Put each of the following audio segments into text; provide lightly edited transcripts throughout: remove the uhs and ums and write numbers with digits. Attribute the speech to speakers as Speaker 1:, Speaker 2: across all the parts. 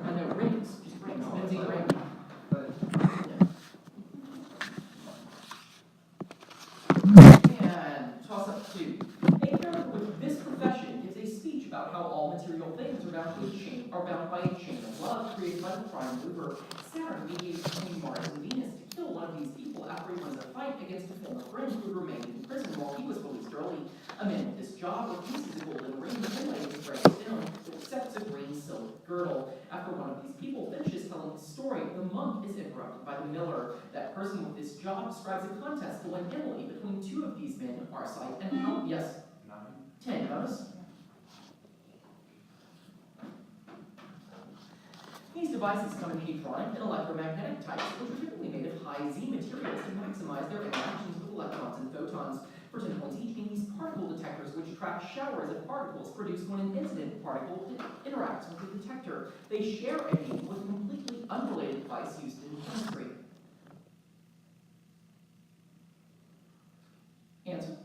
Speaker 1: I know, rings, just rings, benzene ring. And toss up 2. A character with this profession gives a speech about how all material things are bound by a chain of love created by the prime mover. Saturn mediates between Mars and Venus to kill one of these people after he wins a fight against a former friend who remained in prison while he was released early. A man with this job refuses a golden ring inlaid with precious stone, but accepts a green silk girdle. After one of these people finishes telling his story, the monk is interrupted by the miller. That person with this job describes a contest to win Emily between 2 of these men, Arcite and Hal. Yes? 10, notice? These devices come in hadronic and electromagnetic types, which are typically made of high Z materials to maximize their interactions with electrons and photons. For 10 points each, in these particle detectors, which track showers of particles produced when an incident particle interacts with the detector. They share a name with a completely unrelated device used in chemistry. Answer?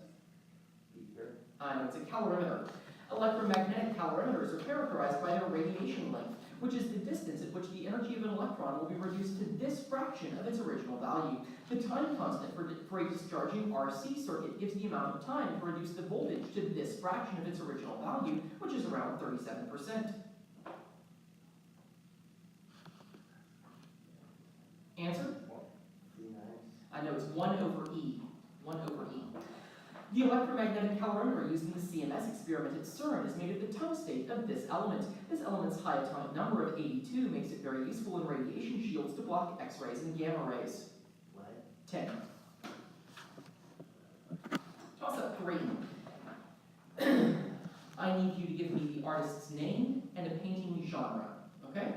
Speaker 1: No, it's a calorimeter. Electromagnetic calorimeters are characterized by their radiation length, which is the distance at which the energy of an electron will be reduced to this fraction of its original value. The time constant for a discharging RC circuit gives the amount of time to reduce the voltage to this fraction of its original value, which is around 37%. Answer? I know, it's 1 over E. 1 over E. The electromagnetic calorimeter used in the CMS experiment at CERN is made of the tungstate of this element. This element's high atomic number of 82 makes it very useful in radiation shields to block X-rays and gamma rays.
Speaker 2: What?
Speaker 1: 10. Toss up 3. I need you to give me the artist's name and a painting genre, okay?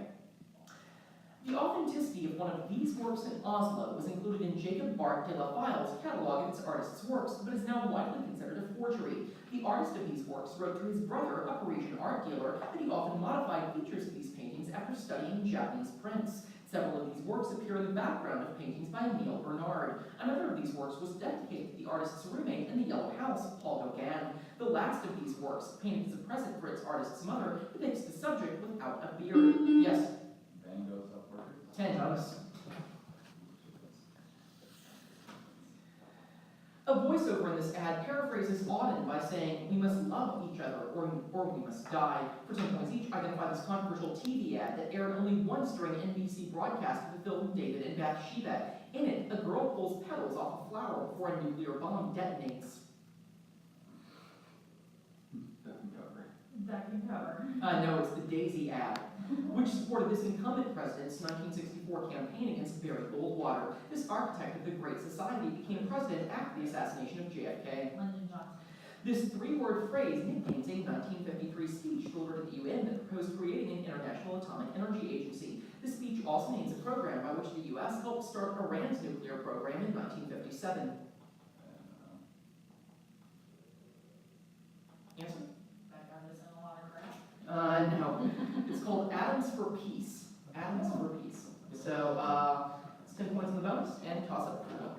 Speaker 1: The authenticity of one of these works in Oslo was included in Jacob Bart de la File's catalog of its artist's works, but is now widely considered a forgery. The artist of these works wrote to his brother, a Parisian art dealer, that he often modified features of these paintings after studying Japanese prints. Several of these works appear in the background of paintings by Emile Bernard. Another of these works was dedicated to the artist's roommate in the Yellow House, Paul Gauguin. The last of these works, painted as a present for its artist's mother, depicts the subject without a beard. Yes? 10 times. A voiceover in this ad paraphrases Auden by saying, "We must love each other or we must die." For 10 points each, identify this controversial TV ad that aired only once during an NBC broadcast of the film David and Bathsheba. In it, a girl pulls petals off a flower before a nuclear bomb detonates.
Speaker 3: That can cover.
Speaker 1: No, it's the Daisy ad, which supported this incumbent president's 1964 campaign against Barry Goldwater. This architect of the Great Society became president after the assassination of JFK.
Speaker 3: Lyndon Johnson.
Speaker 1: This 3-word phrase nicknames a 1953 speech delivered at the UN that proposed creating an International Atomic Energy Agency. This speech also names a program by which the U.S. helped start Iran's nuclear program in 1957. Answer? No. It's called Atoms for Peace. Atoms for Peace. So, it's 10 points in the bonus, and toss up 4.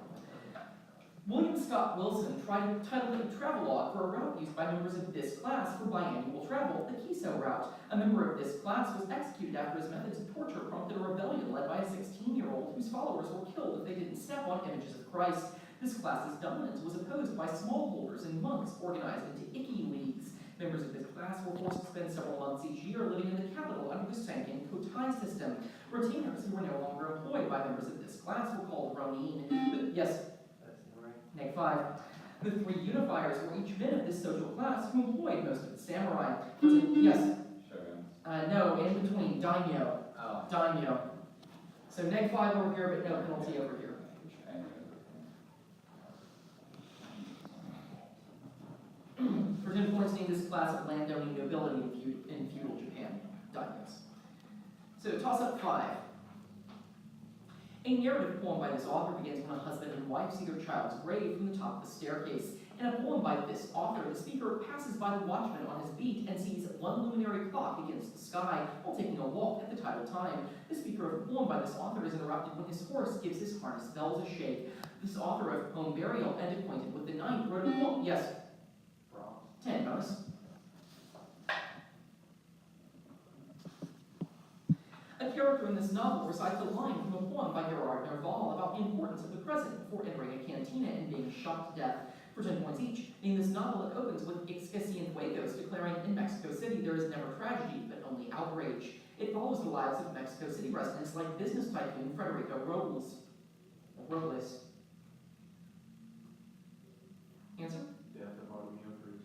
Speaker 1: William Scott Wilson titled a travelogue for a route used by members of this class for biannual travel, the Kiso route. A member of this class was executed after his methods of torture prompted a rebellion led by a 16-year-old whose followers were killed if they didn't step on images of Christ. This class's dominance was opposed by smallholders and monks organized into Icky Leagues. Members of this class were forced to spend several months each year living in the capital under the Sankin Kotai system. Retainers who were no longer employed by members of this class were called Ronin. Yes?
Speaker 2: That's not right.
Speaker 1: Neg 5. The 3 unifiers were each men of this social class who employed most of the samurai. Yes?
Speaker 4: Shoguns.
Speaker 1: No, in between. Daimyo.
Speaker 4: Oh.
Speaker 1: Daimyo. So neg 5 over here, but no penalty over here. For 10 points, name this class of landowning nobility in feudal Japan. Daimyos. So toss up 5. A narrative poem by this author begins when a husband and wife see their child's grave from the top of the staircase. In a poem by this author, the speaker passes by the watchman on his beat and sees one luminary clock against the sky while taking a walk at the tidal time. The speaker of a poem by this author is interrupted when his horse gives his harness bells a shake. This author of Poem Burial and Acquainted with the Night wrote a poem. Yes? 10, bonus. character in this novel recites a line from a poem by Gerard Nerval about the importance of the present before entering a cantina and being shot to death for 10 points each. In this novel, it opens with Ixquisianhuegos declaring, in Mexico City there is never tragedy, but only outrage. It follows the lives of Mexico City residents like business tycoon Federico Robles. Answer?
Speaker 3: Death of Artemio Cruz.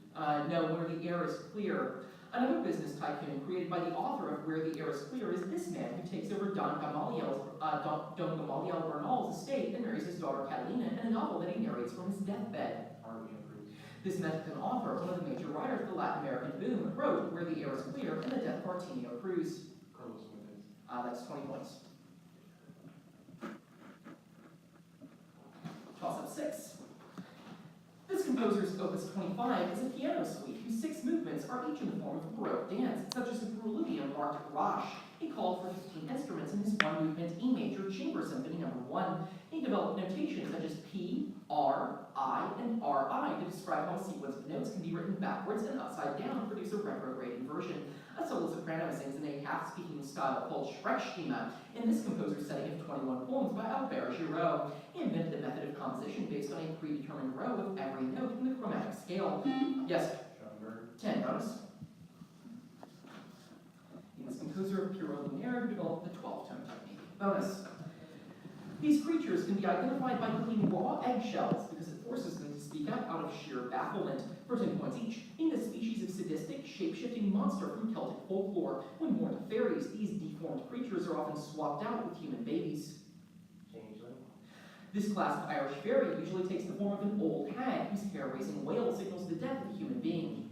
Speaker 1: No, Where the Air is Clear. Another business tycoon created by the author of Where the Air is Clear is this man who takes over Don Gamaliel Bernal's estate and marries his daughter Catalina in a novel that he narrates from his deathbed.
Speaker 3: Artemio Cruz.
Speaker 1: This Mexican author, one of the major writers of the Latin American boom, wrote Where the Air is Clear and the death of Artemio Cruz.
Speaker 3: Carlos Fuentes.
Speaker 1: That's 20 points. Toss up 6. This composer's Opus 25 is a piano suite whose 6 movements are each in the form of a Baroque dance, such as the preludium marked Rache. He called for 15 instruments in his 1-movement E major chamber symphony No. 1. He developed notation such as P, R, I, and RI to describe how a sequence of notes can be written backwards and upside down to produce a retrograde inversion. A solo soprano sings in a half-speaking style called Sprechstimme in this composer's setting of 21 poems by Albert Giraud. He invented a method of composition based on a predetermined row of every note in the chromatic scale. Yes?
Speaker 3: Schoenberg.
Speaker 1: 10 bonus. He was composer of Puro Lunaire who developed the 12-tone technique. Bonus. These creatures can be identified by cooking raw eggshells because it forces them to speak up out of sheer bafflement. For 10 points each, being a species of sadistic, shape-shifting monster from Celtic folklore. When born to fairies, these deformed creatures are often swapped out with human babies.
Speaker 3: Changeling.
Speaker 1: This class of Irish fairy usually takes the form of an old hag whose hair-raising wail signals the death of a human being.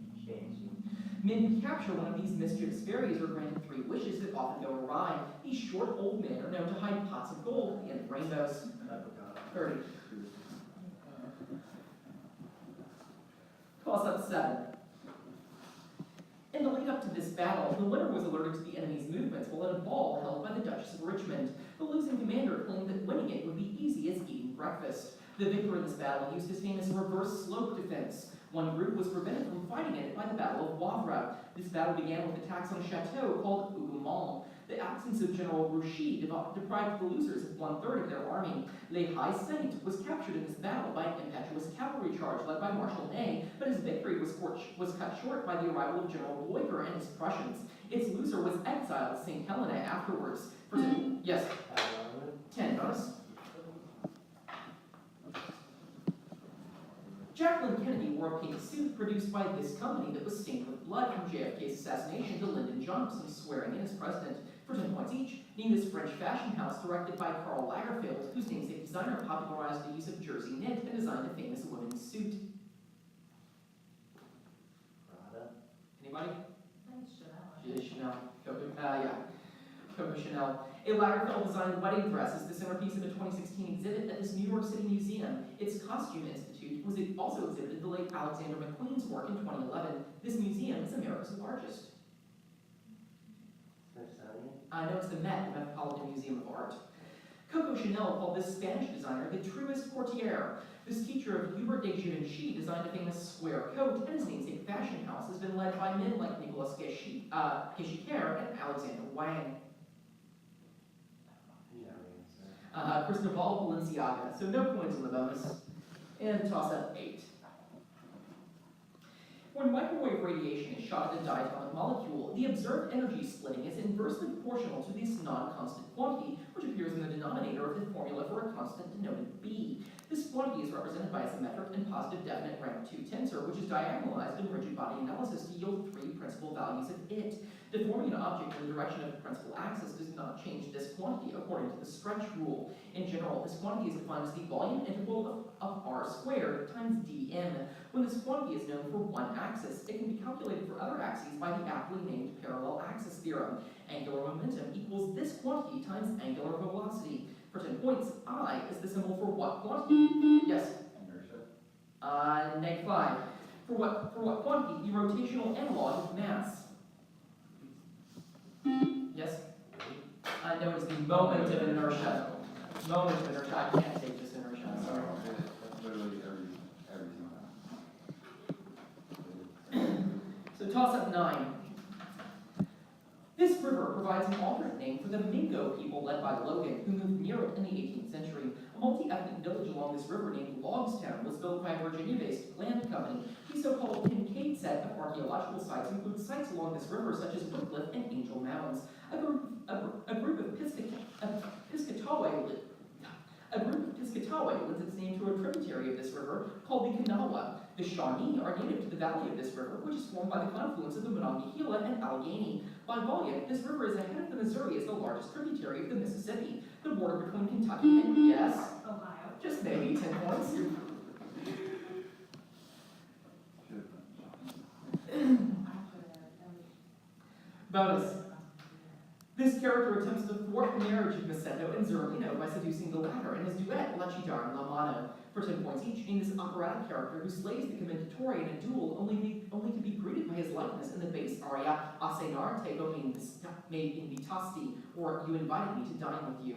Speaker 1: Men who capture one of these mischievous fairies are granted 3 wishes that often go awry. These short old men are known to hide pots of gold at the end of rainbows. 30. Toss up 7. In the lead up to this battle, the winner was alerted to the enemy's movements while at a ball held by the Duchess of Richmond. The losing commander claimed that winning it would be easy as eating breakfast. The victor in this battle used his famous reverse slope defense. One group was prevented from fighting it by the Battle of Wavre. This battle began with attacks on a chateau called Hougoumont. The absence of General Grouchy deprived the losers of 1/3 of their army. Les High Saint was captured in this battle by an impetuous cavalry charge led by Marshal Ney, but his victory was cut short by the arrival of General Bleuler and his Prussians. Its loser was exiled to St. Helena afterwards. Yes? 10 bonus. Jacqueline Kennedy wore a pink suit produced by this company that was stained with blood from JFK's assassination to Lyndon Johnson's swearing in as president. For 10 points each, named this French fashion house directed by Karl Lagerfeld, whose namesake designer popularized the use of jersey knit and designed a famous women's suit.
Speaker 3: Prada.
Speaker 1: Anybody?
Speaker 2: I think Chanel.
Speaker 1: Chanel. Coco Chanel. A Lagerfeld designed wedding dress is the centerpiece of a 2016 exhibit at this New York City museum. Its Costume Institute was also exhibited the late Alexander McQueen's work in 2011. This museum is America's largest. No, it's the Met, the Metropolitan Museum of Art. Coco Chanel called this Spanish designer the truest courtier. This teacher of Hubert de Givenchy designed a famous square coat, and his namesake fashion house has been led by men like Nicolas Guéchiquer and Alexander Wang. Cristobal Balenciaga, so no points on the bonus. And toss up 8. When microwave radiation is shot at a diatomic molecule, the observed energy splitting is inversely proportional to this non-constant quantity, which appears in the denominator of the formula for a constant denoted B. This quantity is represented by a symmetric and positive definite rank 2 tensor, which is diagonalized in rigid body analysis to yield 3 principal values of it. Deforming an object in the direction of the principal axis does not change this quantity according to the stretch rule. In general, this quantity is defined as the volume interval of r squared times dm. When this quantity is known for one axis, it can be calculated for other axes by the aptly named parallel axis theorem. Angular momentum equals this quantity times angular velocity. For 10 points, I is the symbol for what quantity? Yes?
Speaker 3: Inertia.
Speaker 1: Neg 5. For what quantity? The rotational analog of mass. Yes? No, it's the moment of inertia. Moment of inertia. I can't take this inertia, I'm sorry.
Speaker 3: That's literally everything.
Speaker 1: So toss up 9. This river provides an alternate name for the Mingo people led by Logan, who moved near it in the 18th century. A multi-ethnic village along this river named Logstown was built by a Virginia-based land company. The so-called Kincaid set of archaeological sites includes sites along this river such as Wycliffe and Angel Mounds. A group of Piscataway lends its name to a tributary of this river called the Kanawha. The Shawnee are native to the valley of this river, which is formed by the confluence of the Monongahela and Allegheny. By volume, this river is ahead of the Missouri as the largest tributary of the Mississippi. The border between Kentucky and, yes,
Speaker 2: Ohio.
Speaker 1: just maybe 10 points. Bonus. This character attempts to thwart the marriage of Macedo and Zerlino by seducing the latter in his duet, La Chidar and La Mano. For 10 points each, being this operatic character who slays the commendatore in a duel only to be greeted by his likeness in the bass aria Asenar Tego me invitasti, or You Invited Me to Dine With You.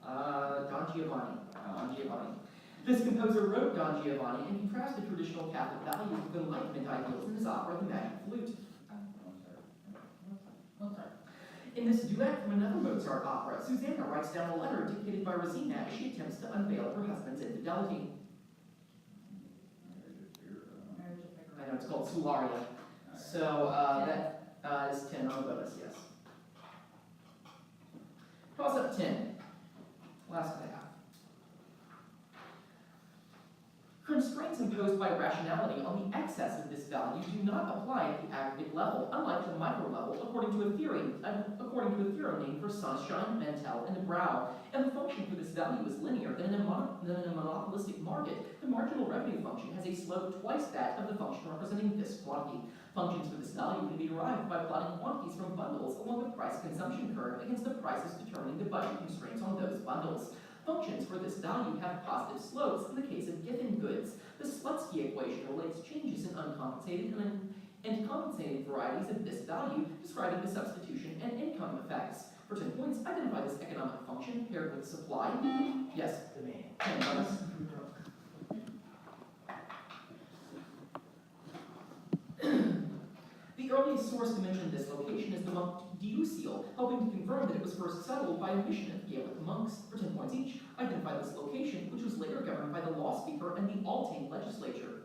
Speaker 1: Don Giovanni. Don Giovanni. This composer wrote Don Giovanni and contrasted traditional Catholic values with Enlightenment ideals in his opera The Magic Flute. In this duet from another Mozart opera, Susanna writes down a letter dictated by Rosina as she attempts to unveil her husband's infidelity. I know it's called Sularia. So that is 10 on the bonus, yes. Toss up 10. Last and a half. Constraints imposed by rationality on the excess of this value do not apply at the aggregate level, unlike the micro level, according to a theorem named for Sunshine, Mantel, and Brow. And the function for this value is linear. Then in a monopolistic market, the marginal revenue function has a slope twice that of the function representing this quantity. Functions for this value can be derived by plotting quantities from bundles along the price consumption curve against the prices determining the budget constraints on those bundles. Functions for this value have positive slopes in the case of given goods. The Slutsky equation relates changes in uncompensated and compensated varieties of this value, describing the substitution and income effects. For 10 points, identify this economic function paired with supply. Yes?
Speaker 3: Demand.
Speaker 1: 10 bonus. The earliest source to mention this location is the monk Diusiel, helping to confirm that it was first settled by a mission of Gaelic monks. For 10 points each, identify this location, which was later governed by the law speaker and the Althing legislature.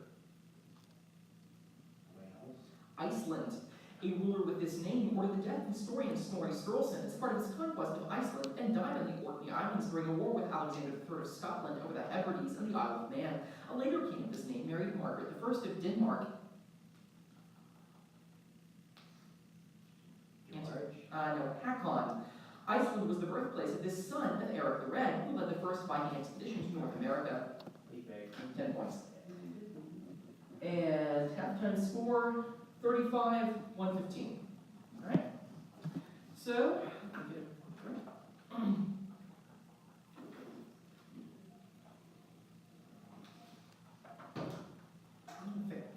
Speaker 3: Wales.
Speaker 1: Iceland. A ruler with this name ordered the death of historian Snorri Sturluson as part of his conquest of Iceland and died on the Orkney Islands during a war with Alexander III of Scotland over the Hebrides and the Isle of Man. A later king of this name married Margaret I of Denmark. No, Hakon. Iceland was the birthplace of this son of Eric the Red, who led the first Viking expedition to North America. 10 points. And halftime score, 35-115. All right? So, what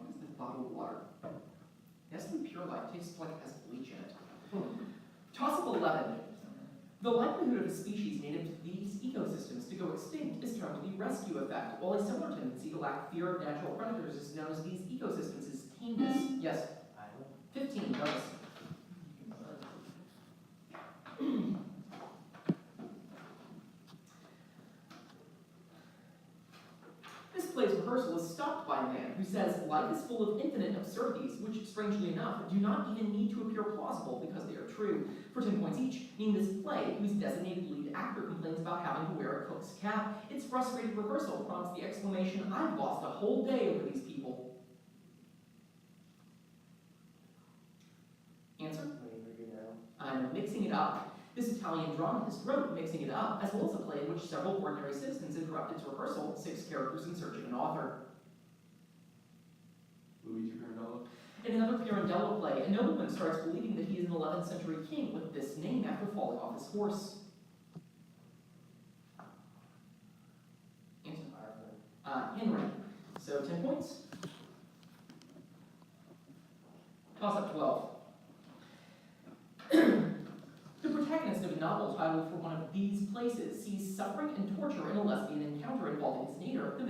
Speaker 1: is this bottled water? Nestle Pure Life tastes like it has bleach in it. Toss-up 11. The likelihood of a species native to these ecosystems to go extinct is termed the rescue effect, while a similar tendency to lack fear of natural predators is known as these ecosystems as tameness. Yes? 15, bonus. This play's rehearsal is stopped by a man who says life is full of infinite absurdities, which, strangely enough, do not even need to appear plausible because they are true. For 10 points each, meaning this play, whose designated lead actor complains about having to wear a cook's cap, its frustrated rehearsal prompts the exclamation, "I've lost a whole day over these people." Answer? I'm mixing it up. This Italian dramatist wrote Mixing It Up, as well as a play in which several ordinary citizens interrupt its rehearsal, 6 characters in search of an author.
Speaker 4: Luigi Pirandello.
Speaker 1: In another Pirandello play, a nobleman starts believing that he is an 11th century king with this name after falling off his horse. Answer? Henry. So 10 points. Toss up 12. The protagonist of an novel title for one of these places sees suffering and torture in a lesbian encounter involving his neighbor, the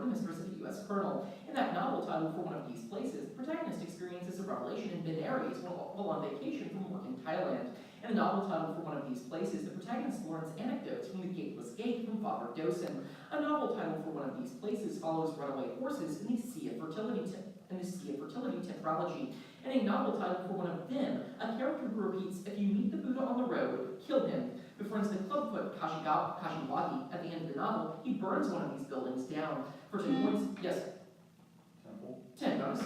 Speaker 1: mistress of a U.S. colonel. In that novel title for one of these places, the protagonist experiences a revelation in mid-Aries while on vacation from work in Thailand. In the novel title for one of these places, the protagonist learns anecdotes from the Gateless Gate from Father Dosen. A novel title for one of these places follows runaway horses in the Sea of Fertility tetralogy. And a novel title for one of them, a character who repeats, "If you meet the Buddha on the road, kill him," befriends the clubfoot Kashiwagi. At the end of the novel, he burns one of these buildings down. For 2 points, yes?
Speaker 3: Temple.
Speaker 1: 10 bonus.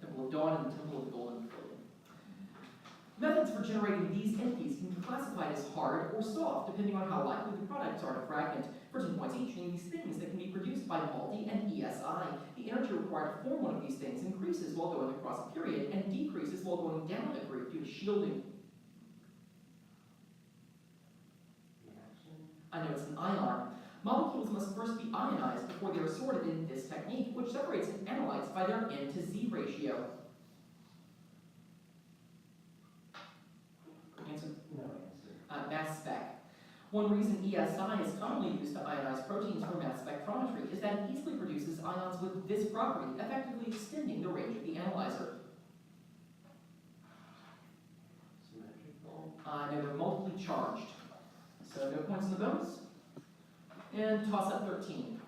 Speaker 1: Temple of Dawn and the Temple of the Golden Trillium. Methods for generating these entities can be classified as hard or soft, depending on how likely the products are to fragment. For 10 points each, name these things that can be produced by multi and ESI. The energy required to form one of these things increases while going across a period and decreases while going down a group due to shielding.
Speaker 3: Reaction.
Speaker 1: I know it's an ion. Molecules must first be ionized before they are sorted in this technique, which separates analytes by their N to Z ratio. Answer?
Speaker 3: No answer.
Speaker 1: Mass spec. One reason ESI is commonly used to ionize proteins for mass spectrometry is that it easily produces ions with this property, effectively extending the range of the analyzer.
Speaker 3: Symmetrical.
Speaker 1: No, they're multiply charged. So no points in the bonus. And toss up 13.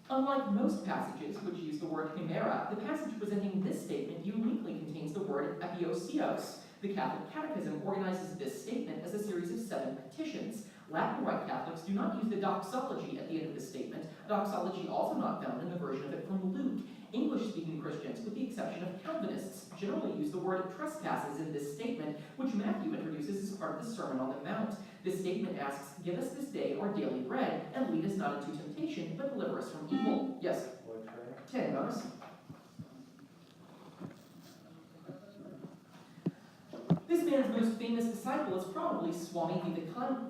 Speaker 1: Unlike most passages which use the word chimera, the passage presenting this statement uniquely contains the word epiousios. The Catholic Catechism organizes this statement as a series of 7 petitions. Latin Rite Catholics do not use the doxology at the end of the statement, a doxology also not found in the version of it from Luke. English-speaking Christians, with the exception of Calvinists, generally use the word trespasses in this statement, which Matthew introduces as part of the Sermon on the Mount. This statement asks, "Give us this day our daily bread, and lead us not into temptation, but deliver us from evil." Yes?
Speaker 3: What tray?
Speaker 1: 10 bonus. This man's most famous disciple is probably Swami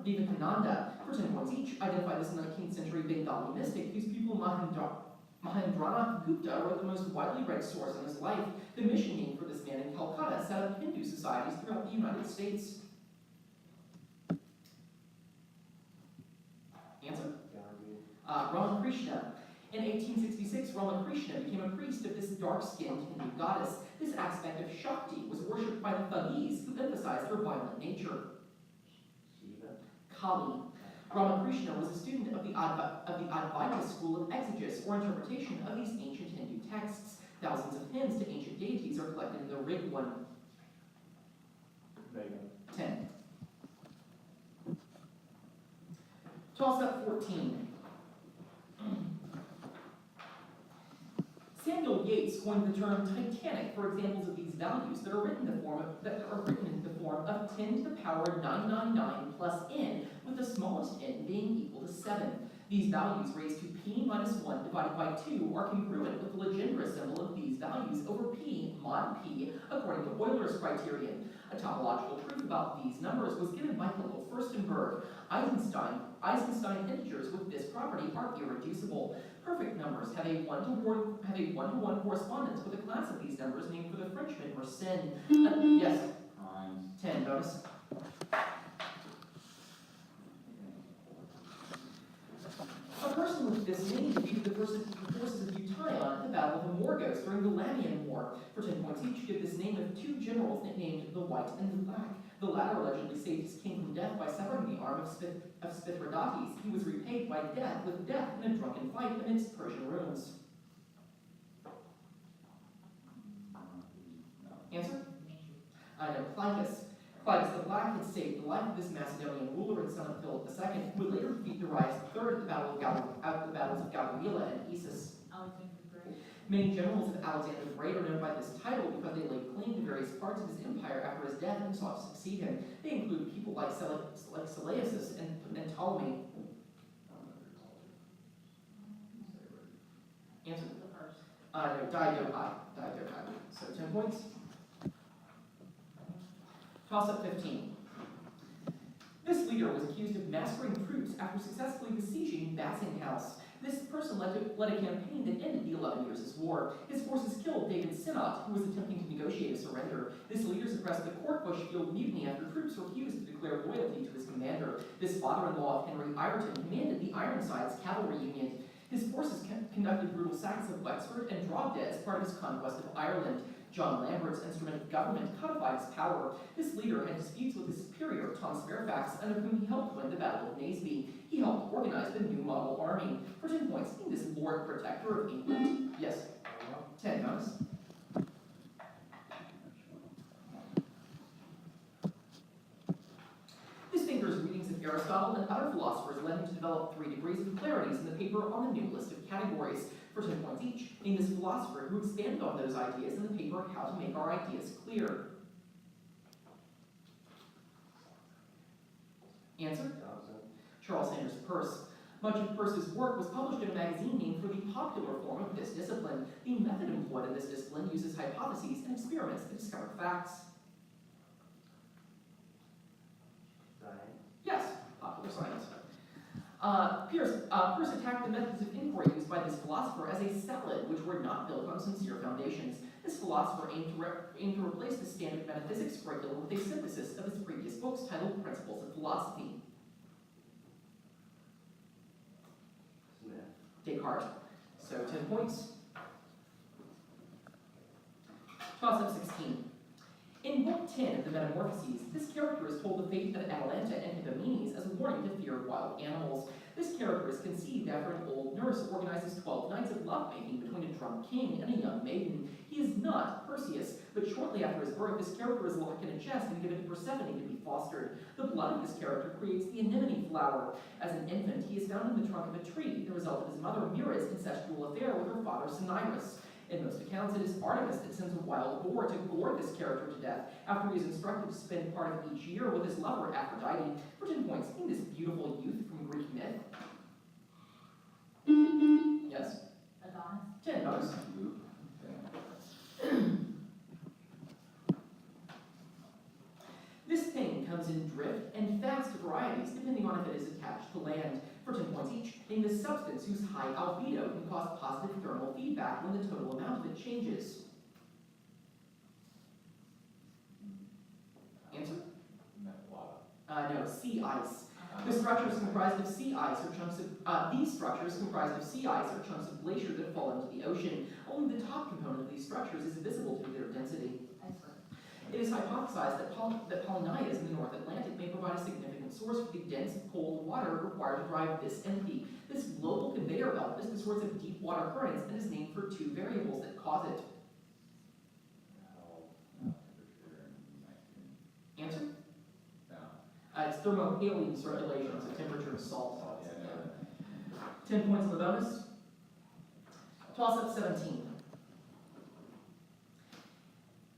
Speaker 1: Vivekananda. For 10 points each, identify this 19th century Bengali mystic whose pupil Mahendranath Gupta wrote the most widely read source in his life. The mission name for this man in Calcutta set up Hindu societies throughout the United States. Answer? Ramakrishna. In 1866, Ramakrishna became a priest of this dark-skinned Hindu goddess. This aspect of Shakti was worshipped by the Thugis, who emphasized her violent nature.
Speaker 3: Shiva.
Speaker 1: Kali. Ramakrishna was a student of the Advaita school of exegesis, or interpretation of these ancient Hindu texts. Thousands of hymns to ancient deities are collected in the Rig one.
Speaker 3: Vega.
Speaker 1: 10. Toss up 14. Samuel Yates coined the term Titanic for examples of these values that are written in the form of 10 to the power 999 plus n, with the smallest n being equal to 7. These values raised to p minus 1 divided by 2 are congruent with the Legendre symbol of these values over p mod p according to Euler's criterion. A topological proof about these numbers was given by Hillel Furstenberg. Eisenstein integers with this property are irreducible. Perfect numbers have a one-to-one correspondence with a class of these numbers named for the Frenchman Mersenne. Yes? 10 bonus. A person with this name defeated the forces of Bution at the Battle of Amorgos during the Lamian War. For 10 points each, give this name of 2 generals nicknamed the White and the Black. The latter allegedly saved his king from death by severing the arm of Spithridates. He was repaid by death with death in a drunken fight amidst Persian ruins. Answer? I know, Clitus. Clitus the Black had saved the life of this Macedonian ruler and son of Philip II, who would later defeat Darius III at the battles of Gaugamela and Issus.
Speaker 2: Alexander the Great.
Speaker 1: Many generals of Alexander the Great are known by this title because they laid claim to various parts of his empire after his death and sought to succeed him. They include people like Seleucus and Ptolemy. Answer?
Speaker 2: The first.
Speaker 1: No, Diadochi. So 10 points. Toss up 15. This leader was accused of massacring troops after successfully besieging Basing House. This person led a campaign that ended the 11 Years' War. His forces killed David Sinnott, who was attempting to negotiate a surrender. This leader suppressed the Courtbush Field Mutiny after troops refused to declare loyalty to his commander. This father-in-law of Henry Ireton commanded the Ironsides Cavalry Union. His forces conducted brutal sacks of Wexford and Drogheda as part of his conquest of Ireland. John Lambert's instrument of government codified his power. This leader had disputes with his superior, Thomas Fairfax, under whom he helped win the Battle of Naseby. He helped organize the New Model Army. For 10 points, being this Lord Protector of England. Yes? 10 bonus. This thinker's readings of Aristotle and other philosophers led him to develop 3 degrees of clarities in the paper on the new list of categories. For 10 points each, being this philosopher who expanded on those ideas in the paper How to Make Our Ideas Clear. Answer? Charles Sanders Peirce. Much of Peirce's work was published in a magazine named for the popular form of this discipline. The method employed in this discipline uses hypotheses and experiments to discover facts.
Speaker 3: Science.
Speaker 1: Yes, popular science. Peirce attacked the methods of inquiry used by this philosopher as a salad, which were not built on sincere foundations. This philosopher aimed to replace the standard metaphysics curriculum with a synthesis of his previous books titled Principles of Philosophy.
Speaker 3: Smith.
Speaker 1: Descartes. So 10 points. Toss-up 16. In Book 10 of the Metamorphoses, this character is told the fate of Atalanta and Hippomenes as a warning to fear wild animals. This character is conceived after an old nurse organizes 12 nights of lovemaking between a drunk king and a young maiden. He is not Perseus, but shortly after his birth, this character is locked in a chest and given to Persephone to be fostered. The blood of this character creates the anemone flower. As an infant, he is found in the trunk of a tree, the result of his mother Mira's incestual affair with her father Cinyras. In most accounts, it is Artemis that sends a wild boar to gore this character to death after he is instructed to spend part of each year with his lover Aphrodite. For 10 points, being this beautiful youth from Greek myth. Yes?
Speaker 2: Adonis.
Speaker 1: 10 bonus. This thing comes in drift and fast varieties, depending on if it is attached to land. For 10 points each, being this substance whose high albedo can cause positive thermal feedback when the total amount of it changes. Answer? No, sea ice. The structures comprised of sea ice or chunks of these structures comprised of sea ice or chunks of glacier that fall into the ocean. Only the top component of these structures is visible due to their density.
Speaker 2: Iceberg.
Speaker 1: It is hypothesized that Polynias in the North Atlantic may provide a significant source for the dense, cold water required to drive this entity. This global conveyor belt is the source of deep water currents and is named for 2 variables that cause it. Answer? It's thermohaline circulation, so temperature and salt. 10 points on the bonus. Toss-up 17.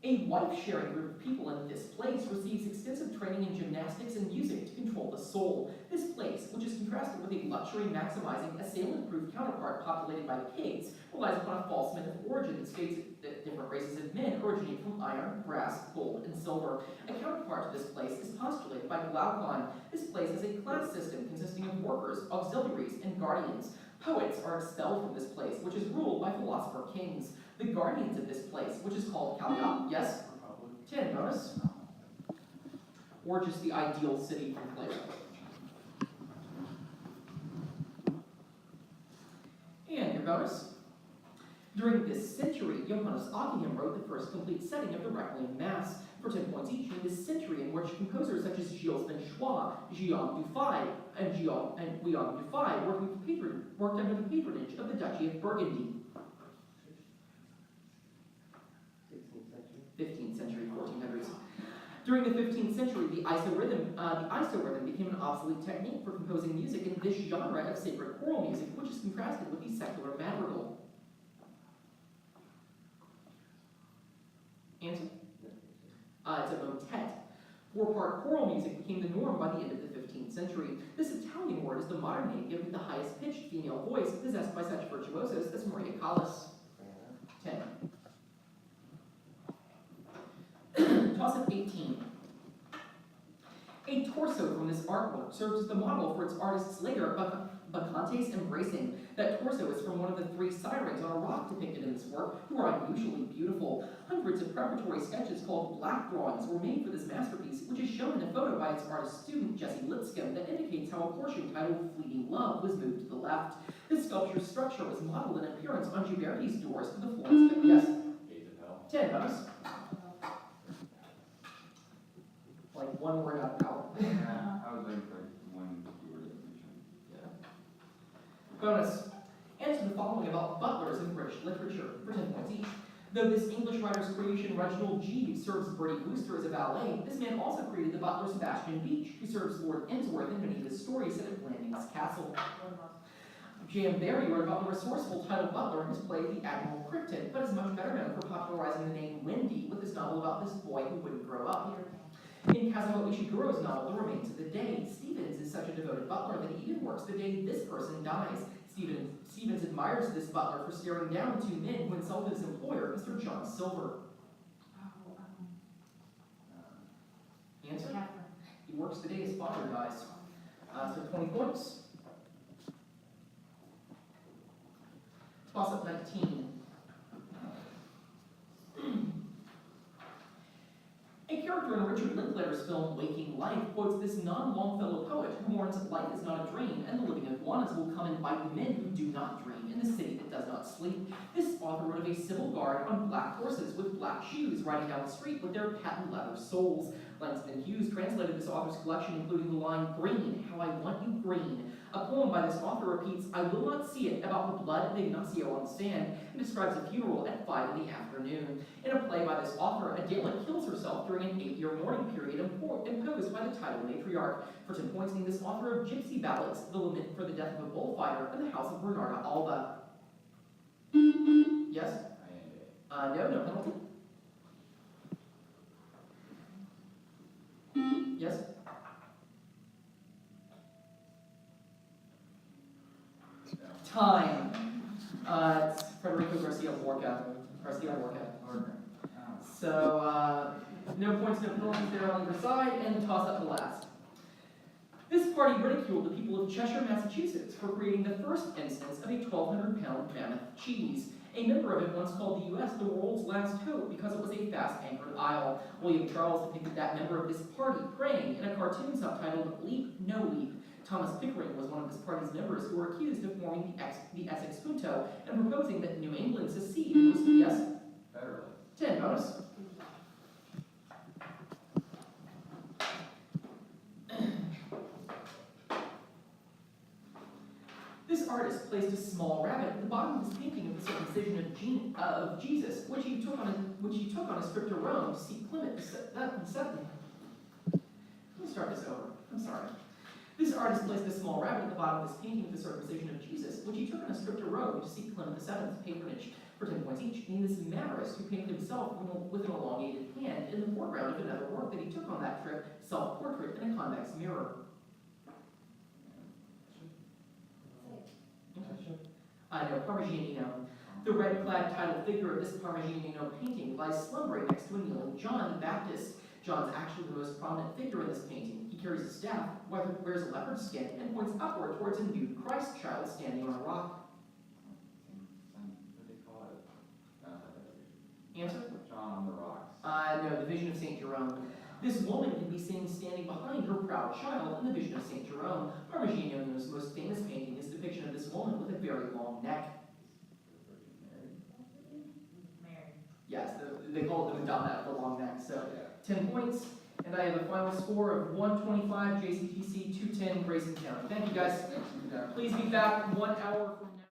Speaker 1: A wife-sharing group of people in this place receives extensive training in gymnastics and music to control the soul. This place, which is contrasted with a luxury-maximizing, assailant-proof counterpart populated by pigs, relies upon a false myth of origin that states that different races of men originate from iron, brass, gold, and silver. A counterpart to this place is postulated by Glaucon. This place has a class system consisting of workers, auxiliaries, and guardians. Poets are expelled from this place, which is ruled by philosopher kings. The guardians of this place, which is called Calliop, yes? 10 bonus. Or just the ideal city from Plato. And your bonus. During this century, Johannes Ockeghem wrote the first complete setting of the Requiem Mass. For 10 points each, in this century in which composers such as Gilles Benchois, Guillaume Dufay, and Guillaume Dufay worked under the patronage of the Duchy of Burgundy. 15th century, 1400s. During the 15th century, the isorhythm became an obsolete technique for composing music in this genre of sacred choral music, which is contrasted with the secular madrigal. Answer? It's a motet. 4-part choral music became the norm by the end of the 15th century. This Italian word is the modern name given to the highest pitched female voice possessed by such virtuosos as Maria Callas. 10. Toss-up 18. A torso from this artwork serves as the model for its artist's later Bacante's embracing. That torso is from one of the 3 sirens on a rock depicted in this work, who are unusually beautiful. Hundreds of preparatory sketches called black drawings were made for this masterpiece, which is shown in a photo by its artist student, Jesse Lipscomb, that indicates how a portion titled Fleeting Love was moved to the left. This sculpture's structure was modeled in appearance on Ghiberti's doors to the Florence. Yes?
Speaker 4: Gates of Hell.
Speaker 1: 10 bonus. Like one word out of power.
Speaker 4: I was waiting for one keyword definition.
Speaker 1: Yeah. Bonus. Answer the following about butlers in British literature for 10 points each. Though this English writer's creation, Reginald Jeeves, serves Bertie Wooster as a valet, this man also created the butler Sebastian Beach, who serves Lord Emsworth in many of his stories set at Blandings Castle. J.M. Barrie wrote about the resourceful titled butler in his play The Admiral Crichton, but is much better known for popularizing the name Wendy with his novel about this boy who wouldn't grow up. In Kazuo Ishiguro's novel, The Remains of the Day, Stevens is such a devoted butler that he even works the day this person dies. Stevens admires this butler for staring down 2 men who insulted his employer, Mr. John Silver. Answer? He works the day his father dies. So 20 points. Toss up 19. A character in Richard Linklater's film Waking Life quotes this non-Longfellow poet who warns that life is not a dream and the living iguanas will come and bite the men who do not dream in the city that does not sleep. This author wrote of a civil guard on black horses with black shoes riding down the street with their patent leather soles. Langston Hughes translated this author's collection including the line, "Green, how I want you green." A poem by this author repeats, "I will not see it," about the blood of Ignacio on the stand, and describes a funeral at 5 in the afternoon. In a play by this author, Adela kills herself during an 8-year mourning period imposed by the title matriarch. For 10 points, name this author of Gypsy Ballads, The Lament for the Death of a Bullfighter, and The House of Bernarda Alba. Yes? No penalty. Yes? Time. It's Federico Garcia Lorca. So, no points, no penalties there on either side, and toss up the last. This party ridiculed the people of Cheshire, Massachusetts for creating the first instance of a 1,200-pound mammoth cheese. A member of it once called the U.S. the world's last hope because it was a fast-anchored isle. William Charles depicted that member of this party praying in a cartoon subtitled Leap, No Leap. Thomas Pickering was one of this party's members who were accused of forming the Essex Junto and proposing that New England secede. Yes?
Speaker 4: Federally.
Speaker 1: 10 bonus. This artist placed a small rabbit at the bottom of his painting of the circumcision of Jesus, which he took on a trip to Rome to see Clement VII. Let me start this over. I'm sorry. This artist placed a small rabbit at the bottom of his painting of the circumcision of Jesus, which he took on a trip to Rome to seek Clement VII's patronage. For 10 points each, name this Marist who painted himself with an elongated hand in the foreground of another work that he took on that trip, self-portrait in a convex mirror. No, Parmigianino. The red-clad title figure of this Parmigianino painting lies slumbering next to a kneeling John the Baptist. John's actually the most prominent figure in this painting. He carries a staff, wears a leopard skin, and points upward towards a nude Christ child standing on a rock.
Speaker 4: What do they call it?
Speaker 1: Answer?
Speaker 4: John on the rocks.
Speaker 1: No, the Vision of St. Jerome. This woman can be seen standing behind her proud child in the Vision of St. Jerome. Parmigianino's most famous painting is a depiction of this woman with a very long neck.
Speaker 2: Mary.
Speaker 1: Yes, they call it the Madonna of the long neck. So
Speaker 4: Yeah.
Speaker 1: 10 points, and I have a final score of 125 JCTC, 210 Grayson County. Thank you guys. Please be back 1 hour from now.